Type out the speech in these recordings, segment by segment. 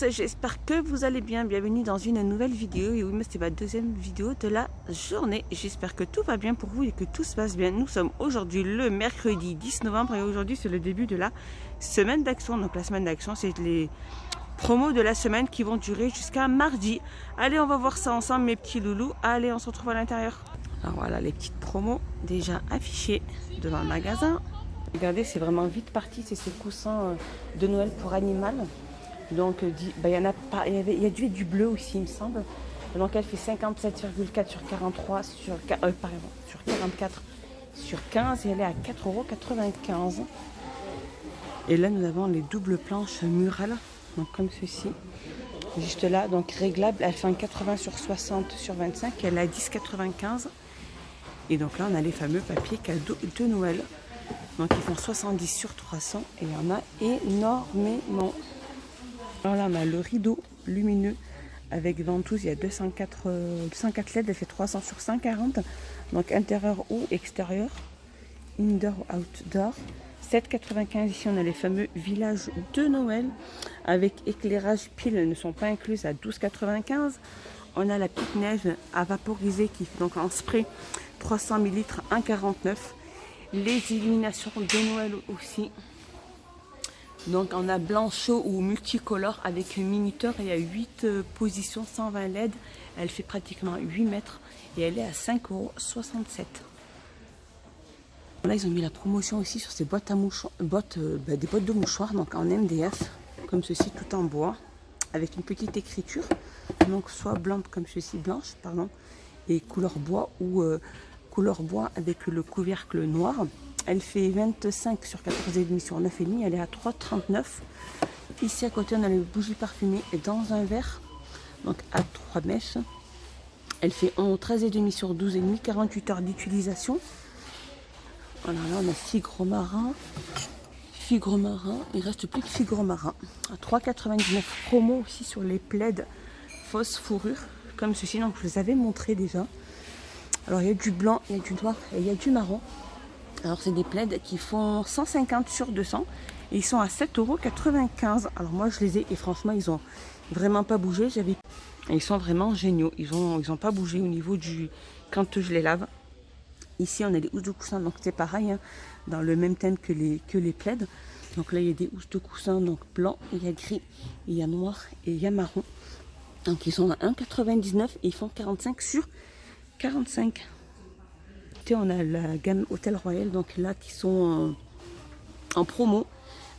J'espère que vous allez bien. Bienvenue dans une nouvelle vidéo. Et oui, mais c'est ma deuxième vidéo de la journée. J'espère que tout va bien pour vous et que tout se passe bien. Nous sommes aujourd'hui le mercredi 10 novembre et aujourd'hui c'est le début de la semaine d'action. Donc la semaine d'action, c'est les promos de la semaine qui vont durer jusqu'à mardi. Allez, on va voir ça ensemble mes petits loulous. Allez, on se retrouve à l'intérieur. Alors voilà les petites promos déjà affichées devant le magasin. Regardez, c'est vraiment vite parti. C'est ces coussins de Noël pour animal. Donc, il y en a pas, il y a du bleu aussi, il me semble. Donc, elle fait 57,4 sur 43, sur 44, sur 15 et elle est à 4,95 €. Et là, nous avons les doubles planches murales, donc comme ceci. Juste là, donc réglable, elle fait un 80 sur 60 sur 25, elle est à 10,95 €. Et donc là, on a les fameux papiers cadeaux de Noël. Donc, ils font 70 sur 300 et il y en a énormément. Alors là, on a le rideau lumineux avec ventouse. Il y a 204 LED. Elle fait 300 sur 140. Donc intérieur ou extérieur. Indoor ou outdoor. 7,95 €. Ici, on a les fameux villages de Noël avec éclairage pile. Elles ne sont pas incluses à 12,95 €. On a la petite neige à vaporiser qui fait donc en spray 300 ml 1,49 €. Les illuminations de Noël aussi. Donc on a blanc chaud ou multicolore avec un minuteur. Il y a 8 positions, 120 LED. Elle fait pratiquement 8 mètres et elle est à 5,67 €. Là ils ont mis la promotion aussi sur ces boîtes à mouchoirs, des boîtes de mouchoirs donc en MDF comme ceci, tout en bois avec une petite écriture. Donc soit blanche comme ceci, blanche pardon, et couleur bois ou couleur bois avec le couvercle noir. Elle fait 25 sur 14,5 sur 9,5. Elle est à 3,39 €. Ici à côté, on a les bougies parfumées dans un verre. Donc à 3 mèches. Elle fait 13,5 sur 12,5. 48 heures d'utilisation. Voilà, là on a figre marin. Figre marin. Il reste plus que figre marin. À 3,99 €. Promo aussi sur les plaids fausse fourrure. Comme ceci. Donc je vous avais montré déjà. Alors il y a du blanc, il y a du noir et il y a du marron. Alors c'est des plaids qui font 150 sur 200 et ils sont à 7,95 €. Alors moi je les ai et franchement ils ont vraiment pas bougé. Et ils sont vraiment géniaux. Ils ont pas bougé au niveau du quand je les lave. Ici on a des housses de coussin donc c'est pareil hein, dans le même thème que les plaids. Donc là il y a des housses de coussin donc blanc, il y a gris, il y a noir et il y a marron. Donc ils sont à 1,99 € et ils font 45 sur 45. On a la gamme Hôtel Royal donc là qui sont en promo.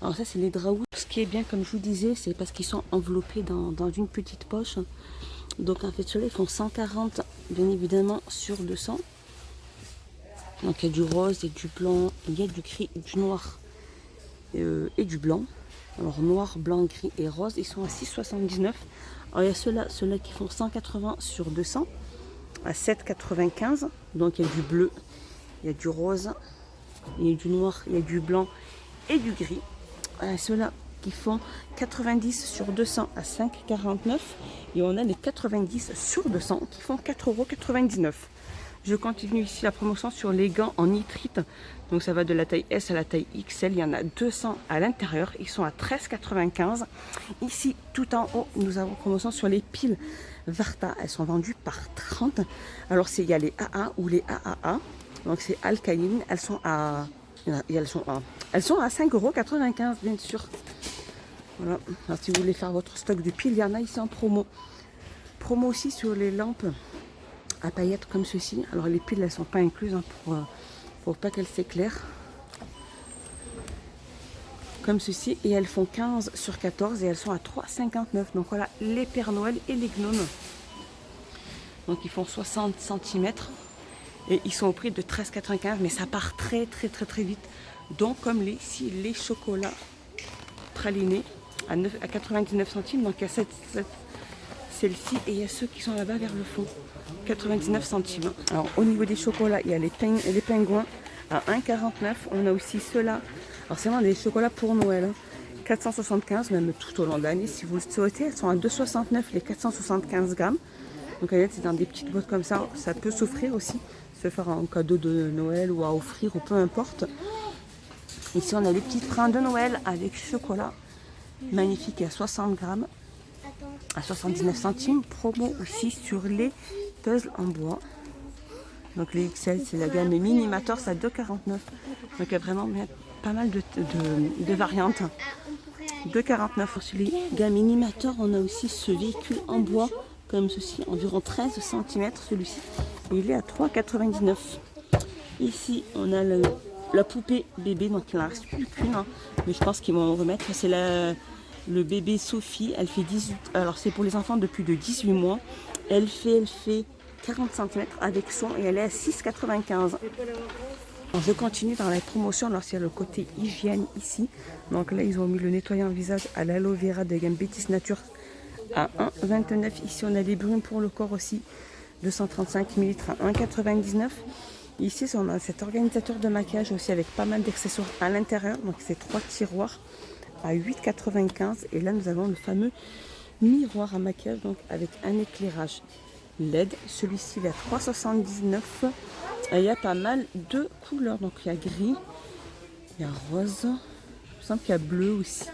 Alors ça c'est les draps. Ce qui est bien comme je vous disais c'est parce qu'ils sont enveloppés dans une petite poche. Donc en fait ceux-là ils font 140 bien évidemment sur 200. Donc il y a du rose, il y a du blanc, il y a du gris, du noir et du blanc. Alors noir, blanc, gris et rose ils sont à 6,79 €. Alors il y a ceux-là qui font 180 sur 200 à 7,95 €. Donc il y a du bleu, il y a du rose, il y a du noir, il y a du blanc et du gris. Ceux-là qui font 90 sur 200 à 5,49 € et on a les 90 sur 200 qui font 4,99 €. Je continue ici la promotion sur les gants en nitrite. Donc ça va de la taille S à la taille XL. Il y en a 200 à l'intérieur. Ils sont à 13,95 €. Ici, tout en haut, nous avons promotion sur les piles Varta. Elles sont vendues par 30. Alors il y a les AA ou les AAA. Donc c'est alcaline. Elles sont à 5,95 € bien sûr. Voilà. Alors si vous voulez faire votre stock de piles, il y en a ici en promo. Promo aussi sur les lampes à paillettes comme ceci. Alors les piles elles sont pas incluses hein, pour pas qu'elles s'éclairent. Comme ceci et elles font 15 sur 14 et elles sont à 3,59 €. Donc voilà les Pères Noël et les gnomes. Donc ils font 60 cm et ils sont au prix de 13,95 € mais ça part très vite. Donc comme les chocolats pralinés à 99 centimes. Donc il y a celle-ci et il y a ceux qui sont là-bas vers le fond. 99 centimes. Alors au niveau des chocolats, il y a les pingouins à 1,49 €. On a aussi ceux-là. Alors c'est vraiment des chocolats pour Noël. Hein. 475 même tout au long de l'année si vous le souhaitez. Elles sont à 2,69 € les 475 grammes. Donc c'est dans des petites boîtes comme ça. Ça peut s'offrir aussi. Se faire en cadeau de Noël ou à offrir ou peu importe. Ici on a des petites brins de Noël avec chocolat. Magnifique à 60 grammes. à 79 centimes. Promo aussi sur les puzzles en bois. Donc les XL, c'est la gamme Minimator, c'est à 2,49. Donc il y a vraiment pas mal de variantes. 2,49 sur les gammes Minimator. On a aussi ce véhicule en bois comme ceci, environ 13 cm celui-ci. Et il est à 3,99. Ici, on a la poupée bébé, donc il n'en reste plus qu'une, hein, mais je pense qu'ils vont en remettre. C'est le bébé Sophie, elle fait 18, alors c'est pour les enfants de plus de 18 mois. Elle fait 40 cm avec son et elle est à 6,95. Je continue dans la promotion, alors c'est le côté hygiène ici. Donc là, ils ont mis le nettoyant visage à l'aloe vera de gamme Bétis Nature à 1,29. Ici, on a les brumes pour le corps aussi, 235 ml à 1,99. Ici, on a cet organisateur de maquillage aussi avec pas mal d'accessoires à l'intérieur. Donc, c'est 3 tiroirs à 8,95. Et là, nous avons le fameux miroir à maquillage donc avec un éclairage LED. Celui-ci, il est à 3,79. Et il y a pas mal de couleurs. Donc, il y a gris, il y a rose, il me semble qu'il y a bleu aussi.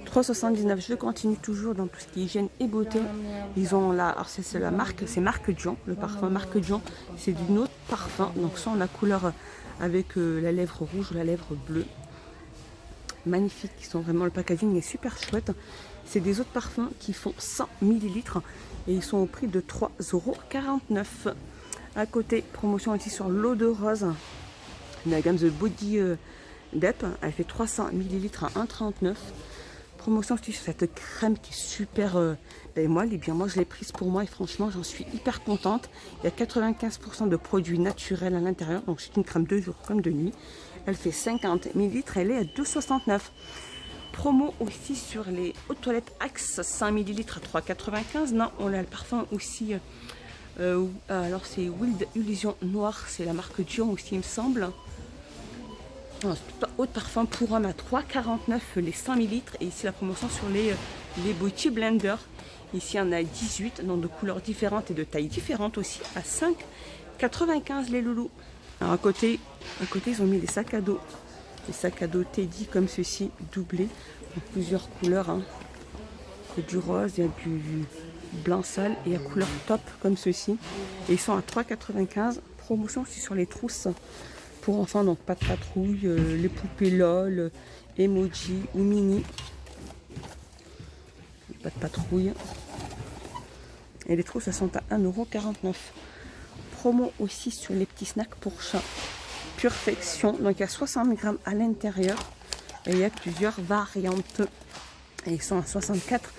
3,79. Je continue toujours dans tout ce qui est hygiène et beauté. Ils ont là, alors c'est la marque, c'est Marc Dion, le parfum Marc Dion. C'est d'une autre parfum, donc sans la couleur avec la lèvre rouge ou la lèvre bleue. Magnifique, ils sont vraiment, le packaging est super chouette. C'est des autres parfums qui font 100 ml et ils sont au prix de 3,49 €. À côté, promotion aussi sur l'eau de rose. La gamme The Body Dep, elle fait 300 ml à 1,39 €. Promotion aussi sur cette crème qui est super. Moi je l'ai prise pour moi et franchement, j'en suis hyper contente. Il y a 95% de produits naturels à l'intérieur. Donc, c'est une crème de jour comme de nuit. Elle fait 50 ml, elle est à 2,69 €. Promo aussi sur les eaux de toilette Axe 5 ml à 3,95 €. Non, on a le parfum aussi. Alors, c'est Wild Illusion Noire, c'est la marque Dion aussi, il me semble. Eau de parfum pour homme à 3,49 € les 100 ml. Et ici la promotion sur les Beauty Blender. Ici on a 18 dans de couleurs différentes et de tailles différentes aussi à 5,95 € les loulous. Alors à côté ils ont mis des sacs à dos. Des sacs à dos Teddy comme ceci, doublés. Donc, plusieurs couleurs. Hein. Il y a du rose, il y a du blanc sale et à couleur top comme ceci. Et ils sont à 3,95 €. Promotion aussi sur les trousses pour enfants, donc pas de patrouille, les poupées LOL, emoji ou mini. Pas de patrouille. Et les trousses, elles sont à 1,49 €. Promo aussi sur les petits snacks pour chat. Perfection. Donc il y a 60 grammes à l'intérieur. Et il y a plusieurs variantes. Et ils sont à 64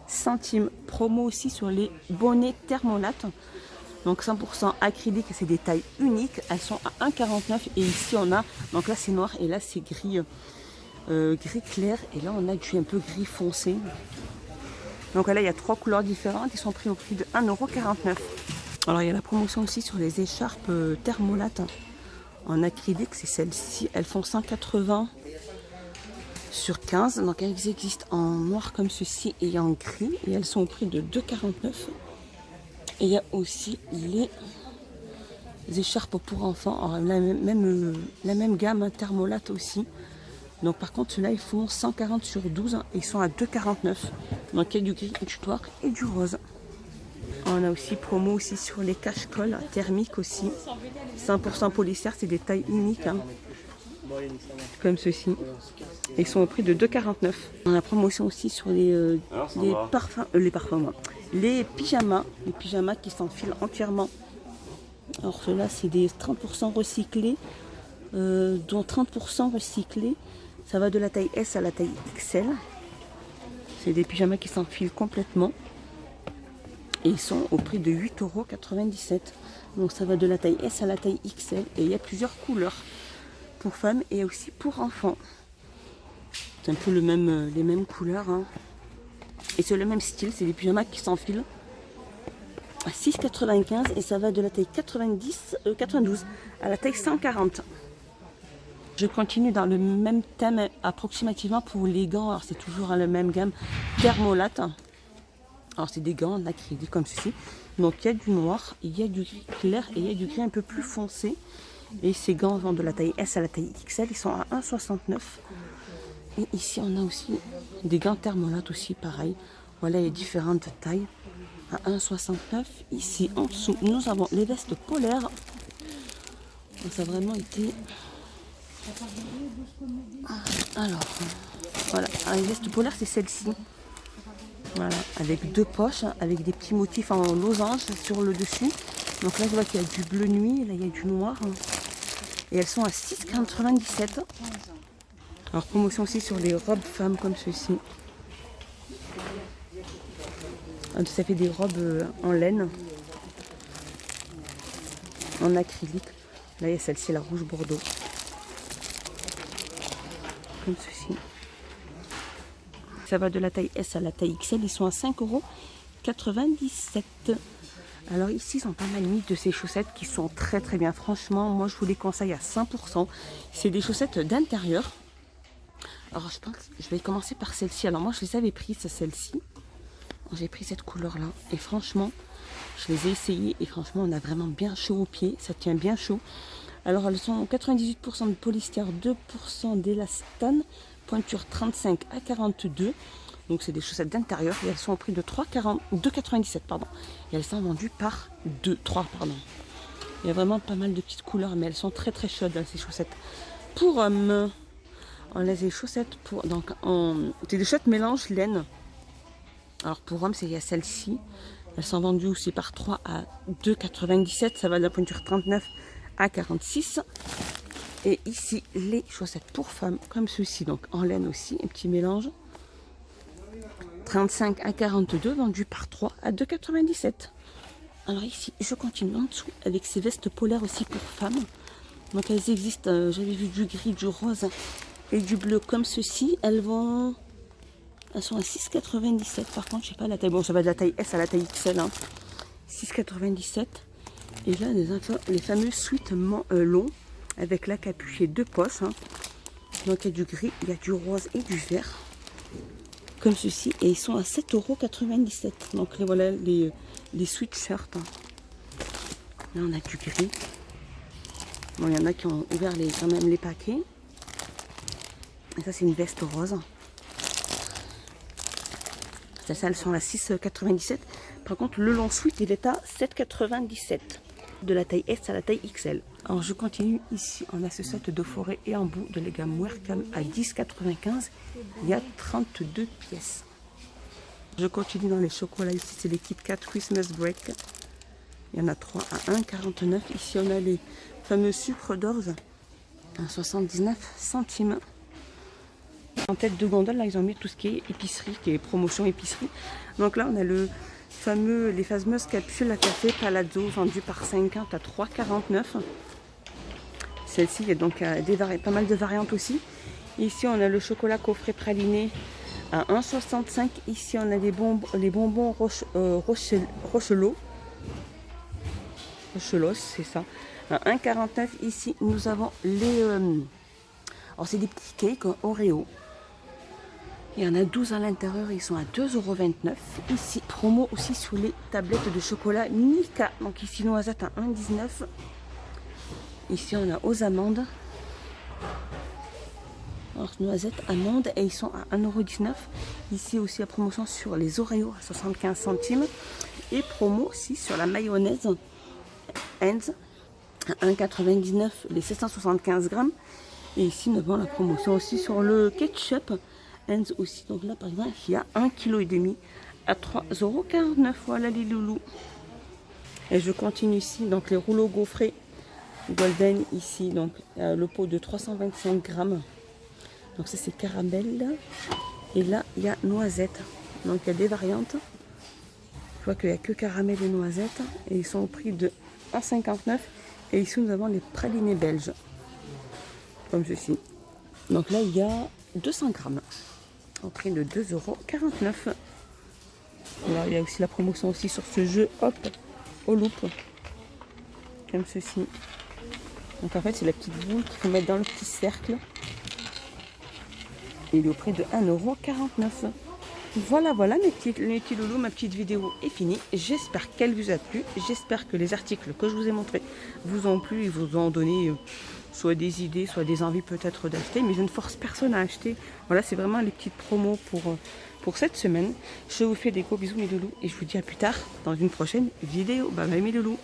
centimes. Promo aussi sur les bonnets thermolates. Donc 100% acrylique, c'est des tailles uniques. Elles sont à 1,49 €. Et ici on a, donc là c'est noir et là c'est gris, gris clair. Et là on a du un peu gris foncé. Donc là il y a 3 couleurs différentes. Ils sont pris au prix de 1,49 €. Alors il y a la promotion aussi sur les écharpes thermolates en acrylique. C'est celles-ci. Elles font 180 sur 15. Donc elles existent en noir comme ceci et en gris. Et elles sont au prix de 2,49 €. Et il y a aussi les écharpes pour enfants. Alors, la même gamme thermolate aussi. Donc par contre, ceux-là, ils font 140 sur 12 et ils sont à 2,49 €. Donc il y a du gris, du noir et du rose. On a aussi promo aussi sur les cache-colles thermiques aussi. 100% polyester, c'est des tailles uniques. Hein, comme ceci. Et ils sont au prix de 2,49 €. On a promotion aussi sur les pyjamas. Les pyjamas qui s'enfilent entièrement. Alors ceux-là, c'est des 30% recyclés, dont 30% recyclés. Ça va de la taille S à la taille XL. C'est des pyjamas qui s'enfilent complètement. Et ils sont au prix de 8,97 €. Donc ça va de la taille S à la taille XL. Et il y a plusieurs couleurs pour femmes et aussi pour enfants. C'est un peu les mêmes couleurs. Hein. Et c'est le même style. C'est des pyjamas qui s'enfilent à 6,95 € et ça va de la taille 92 à la taille 140. Je continue dans le même thème approximativement pour les gants. Alors c'est toujours la même gamme thermolate. Alors c'est des gants en acrylique comme ceci. Donc il y a du noir, il y a du gris clair et il y a du gris un peu plus foncé. Et ces gants vont de la taille S à la taille XL. Ils sont à 1,69 €. Et ici, on a aussi des gants thermolates aussi, pareil. Voilà, il y a différentes tailles. À 1,69. Ici, en dessous, nous avons les vestes polaires. Donc, ça a vraiment été... Alors, voilà. Les vestes polaires, c'est celle-ci. Voilà, avec deux poches, avec des petits motifs en losange sur le dessus. Donc là, je vois qu'il y a du bleu nuit, là, il y a du noir. Et elles sont à 6,97 €. Alors, promotion aussi sur les robes femmes comme ceci. Ça fait des robes en laine, en acrylique. Là, il y a celle-ci, la rouge bordeaux. Comme ceci. Ça va de la taille S à la taille XL. Ils sont à 5,97 €. Alors ici, ils ont pas mal mis de ces chaussettes qui sont très très bien. Franchement, moi, je vous les conseille à 100%. C'est des chaussettes d'intérieur. Alors, je pense que je vais commencer par celle-ci. Alors, moi, je les avais prises, celle-ci. J'ai pris cette couleur-là. Et franchement, je les ai essayées. Et franchement, on a vraiment bien chaud aux pieds. Ça tient bien chaud. Alors, elles sont 98% de polyester, 2% d'élastane. Pointure 35 à 42. Donc, c'est des chaussettes d'intérieur. Et elles sont au prix de 2,97 €. Pardon. Et elles sont vendues par 3. Pardon. Il y a vraiment pas mal de petites couleurs. Mais elles sont très très chaudes, hein, ces chaussettes. Pour hommes, on a des chaussettes pour... Donc, c'est des chaussettes mélange laine. Alors pour hommes, il y a celle-ci. Elles sont vendues aussi par 3 à 2,97 €. Ça va de la pointure 39 à 46. Et ici, les chaussettes pour femmes, comme ceci, donc en laine aussi, un petit mélange. 35 à 42, vendues par 3 à 2,97 €. Alors ici, je continue en dessous avec ces vestes polaires aussi pour femmes. Donc elles existent, j'avais vu du gris, du rose et du bleu comme ceci. Elles sont à 6,97 €. Par contre, je sais pas la taille. Bon, ça va de la taille S à la taille XL. Hein. 6,97 €. Et là, les fameux sweats longs avec la capuche et deux poches. Hein. Donc, il y a du gris, il y a du rose et du vert. Comme ceci. Et ils sont à 7,97 €. Donc, voilà les sweatshirts. Hein. Là, on a du gris. Bon, il y en a qui ont ouvert quand même les paquets. Et ça, c'est une veste rose. Ça, elles sont à 6,97 €. Par contre, le long sweat, il est à 7,97 €. De la taille S à la taille XL. Alors, je continue ici. On a ce set de forêt et embout de la gamme Welcome à 10,95 €. Il y a 32 pièces. Je continue dans les chocolats. Ici, c'est les Kit Kat Christmas Break. Il y en a 3 à 1,49 €. Ici, on a les fameux sucres d'orge à 79 centimes. En tête de gondole, là, ils ont mis tout ce qui est épicerie, qui est promotion épicerie. Donc là, on a les fameuses capsules à café Palazzo, vendues par 50 à 3,49 €. Celle-ci, il y a donc pas mal de variantes aussi. Ici, on a le chocolat coffret praliné à 1,65 €. Ici, on a les bonbons Rochelos, c'est ça, à 1,49 €. Ici, nous avons les... alors, c'est des petits cakes Oreo. Il y en a 12 à l'intérieur, ils sont à 2,29 €. Ici, promo aussi sur les tablettes de chocolat Milka. Donc ici, noisette à 1,19 €. Ici, on a aux amandes. Alors, noisette, amandes, et ils sont à 1,19 €. Ici aussi, la promotion sur les Oreos à 75 centimes. Et promo aussi sur la mayonnaise Heinz à 1,99 € les 775 grammes. Et ici, nous avons la promotion aussi sur le ketchup Heinz aussi. Donc là, par exemple, il y a 1,5 kg à 3,49 €. Voilà les loulous. Et je continue ici. Donc les rouleaux gaufrés Golden ici. Donc le pot de 325 grammes. Donc ça, c'est caramel. Et là, il y a noisette. Donc il y a des variantes. Je vois qu'il n'y a que caramel et noisette. Et ils sont au prix de 1,59 €. Et ici, nous avons les pralinés belges. Comme ceci. Donc là, il y a 200 grammes. Au prix de 2,49 €. Alors, il y a aussi la promotion aussi sur ce jeu, hop, au loop. Comme ceci. Donc en fait, c'est la petite boule qu'il faut mettre dans le petit cercle. Et il est au prix de 1,49 €. Voilà, mes petits loulous, ma petite vidéo est finie. J'espère qu'elle vous a plu. J'espère que les articles que je vous ai montrés vous ont plu et vous ont donné soit des idées, soit des envies peut-être d'acheter, mais je ne force personne à acheter. Voilà, c'est vraiment les petites promos pour cette semaine. Je vous fais des gros bisous mes loulous et je vous dis à plus tard dans une prochaine vidéo. Bye bye mes loulous.